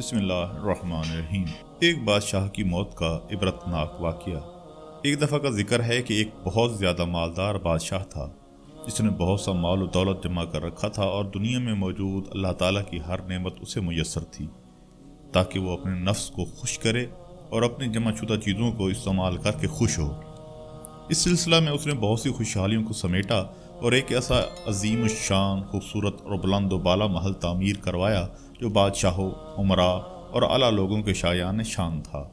بسم اللہ الرحمن الرحیم۔ ایک بادشاہ کی موت کا عبرتناک واقعہ۔ ایک دفعہ کا ذکر ہے کہ ایک بہت زیادہ مالدار بادشاہ تھا جس نے بہت سا مال و دولت جمع کر رکھا تھا اور دنیا میں موجود اللہ تعالیٰ کی ہر نعمت اسے میسر تھی تاکہ وہ اپنے نفس کو خوش کرے اور اپنی جمع شدہ چیزوں کو استعمال کر کے خوش ہو۔ اس سلسلہ میں اس نے بہت سی خوشحالیوں کو سمیٹا اور ایک ایسا عظیم الشان، خوبصورت اور بلند و بالا محل تعمیر کروایا جو بادشاہوں، عمراء اور اعلیٰ لوگوں کے شایان شان تھا۔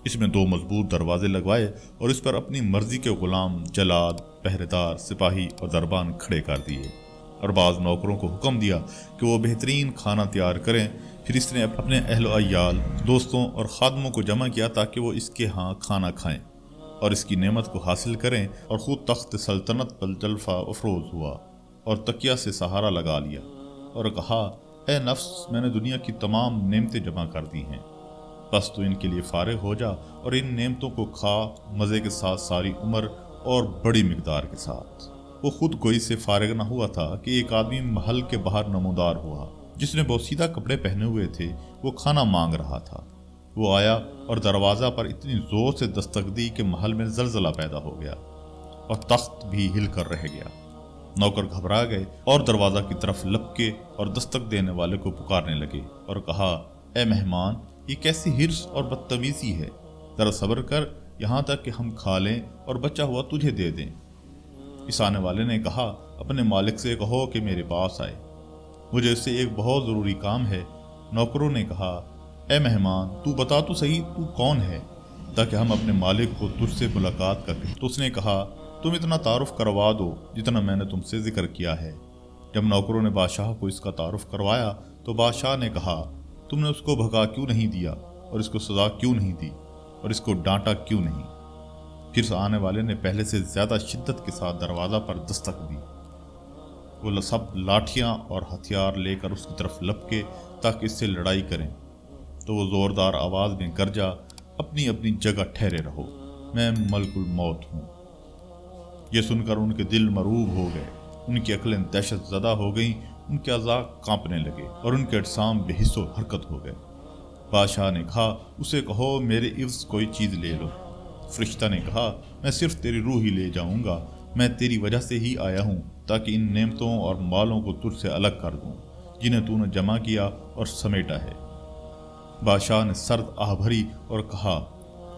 اس میں 2 مضبوط دروازے لگوائے اور اس پر اپنی مرضی کے غلام، جلاد، پہرے دار، سپاہی اور دربان کھڑے کر دیے اور بعض نوکروں کو حکم دیا کہ وہ بہترین کھانا تیار کریں۔ پھر اس نے اپنے اہل و عیال، دوستوں اور خادموں کو جمع کیا تاکہ وہ اس کے ہاں کھانا کھائیں اور اس کی نعمت کو حاصل کریں، اور خود تخت سلطنت پر جلفہ افروز ہوا اور تکیہ سے سہارا لگا لیا اور کہا، اے نفس، میں نے دنیا کی تمام نعمتیں جمع کر دی ہیں، بس تو ان کے لیے فارغ ہو جا اور ان نعمتوں کو کھا، مزے کے ساتھ ساری عمر اور بڑی مقدار کے ساتھ۔ وہ خود گوئی سے فارغ نہ ہوا تھا کہ ایک آدمی محل کے باہر نمودار ہوا جس نے بوسیدہ کپڑے پہنے ہوئے تھے۔ وہ کھانا مانگ رہا تھا۔ وہ آیا اور دروازہ پر اتنی زور سے دستک دی کہ محل میں زلزلہ پیدا ہو گیا اور تخت بھی ہل کر رہ گیا۔ نوکر گھبرا گئے اور دروازہ کی طرف لپکے اور دستک دینے والے کو پکارنے لگے اور کہا، اے مہمان، یہ کیسی حرص اور بدتمیزی ہے، ذرا صبر کر یہاں تک کہ ہم کھا لیں اور بچا ہوا تجھے دے دیں۔ اس آنے والے نے کہا، اپنے مالک سے کہو کہ میرے پاس آئے، مجھے اس سے ایک بہت ضروری کام ہے۔ نوکروں نے کہا، اے مہمان، تو بتا تو صحیح تو کون ہے تاکہ ہم اپنے مالک کو تجھ سے ملاقات کر لیں۔ تو اس نے کہا، تم اتنا تعارف کروا دو جتنا میں نے تم سے ذکر کیا ہے۔ جب نوکروں نے بادشاہ کو اس کا تعارف کروایا تو بادشاہ نے کہا، تم نے اس کو بھگا کیوں نہیں دیا اور اس کو سزا کیوں نہیں دی اور اس کو ڈانٹا کیوں نہیں؟ پھر آنے والے نے پہلے سے زیادہ شدت کے ساتھ دروازہ پر دستک دی۔ وہ سب لاٹھیاں اور ہتھیار لے کر اس کی طرف لپکے تاکہ اس سے لڑائی کریں، تو وہ زوردار آواز میں گرجا، اپنی اپنی جگہ ٹھہرے رہو، میں ملک الموت ہوں۔ یہ سن کر ان کے دل مروب ہو گئے، ان کی عقلیں دہشت زدہ ہو گئیں، ان کے اعضاء کانپنے لگے اور ان کے اجسام بے حس و حرکت ہو گئے۔ بادشاہ نے کہا، اسے کہو میرے عوض کوئی چیز لے لو۔ فرشتہ نے کہا، میں صرف تیری روح ہی لے جاؤں گا، میں تیری وجہ سے ہی آیا ہوں تاکہ ان نعمتوں اور مالوں کو تجھ سے الگ کر دوں جنہیں تو نے جمع کیا اور سمیٹا ہے۔ بادشاہ نے سرد آہ بھری اور کہا،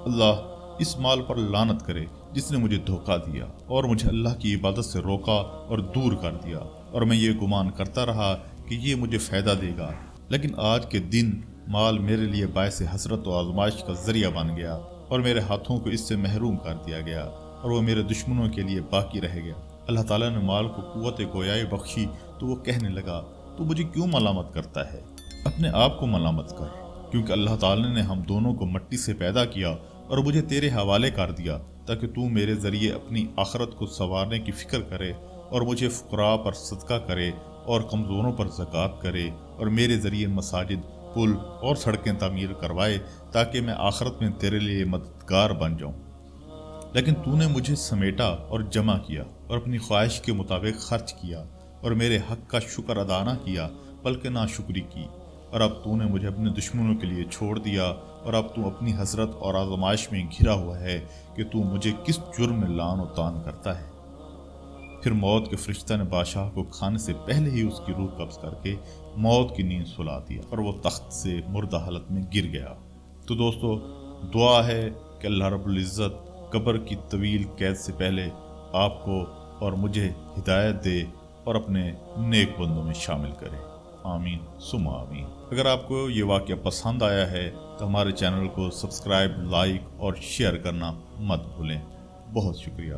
اللہ اس مال پر لعنت کرے جس نے مجھے دھوکہ دیا اور مجھے اللہ کی عبادت سے روکا اور دور کر دیا، اور میں یہ گمان کرتا رہا کہ یہ مجھے فائدہ دے گا، لیکن آج کے دن مال میرے لیے باعث حسرت و آزمائش کا ذریعہ بن گیا اور میرے ہاتھوں کو اس سے محروم کر دیا گیا اور وہ میرے دشمنوں کے لیے باقی رہ گیا۔ اللہ تعالیٰ نے مال کو قوت گویائی بخشی تو وہ کہنے لگا، تو مجھے کیوں ملامت کرتا ہے؟ اپنے آپ کو ملامت کر، کیونکہ اللہ تعالیٰ نے ہم دونوں کو مٹی سے پیدا کیا اور مجھے تیرے حوالے کر دیا تاکہ تو میرے ذریعے اپنی آخرت کو سنوارنے کی فکر کرے اور مجھے فقراء پر صدقہ کرے اور کمزوروں پر زکوٰۃ کرے اور میرے ذریعے مساجد، پل اور سڑکیں تعمیر کروائے تاکہ میں آخرت میں تیرے لیے مددگار بن جاؤں۔ لیکن تو نے مجھے سمیٹا اور جمع کیا اور اپنی خواہش کے مطابق خرچ کیا اور میرے حق کا شکر ادا نہ کیا بلکہ ناشکری کی، اور اب تو نے مجھے اپنے دشمنوں کے لیے چھوڑ دیا، اور اب تو اپنی حسرت اور آزمائش میں گھرا ہوا ہے کہ تو مجھے کس جرم میں لعن و طعن کرتا ہے۔ پھر موت کے فرشتہ نے بادشاہ کو کھانے سے پہلے ہی اس کی روح قبض کر کے موت کی نیند سلا دیا اور وہ تخت سے مردہ حالت میں گر گیا۔ تو دوستو، دعا ہے کہ اللہ رب العزت قبر کی طویل قید سے پہلے آپ کو اور مجھے ہدایت دے اور اپنے نیک بندوں میں شامل کرے۔ آمین ثم آمین۔ اگر آپ کو یہ واقعہ پسند آیا ہے تو ہمارے چینل کو سبسکرائب، لائک اور شیئر کرنا مت بھولیں۔ بہت شکریہ۔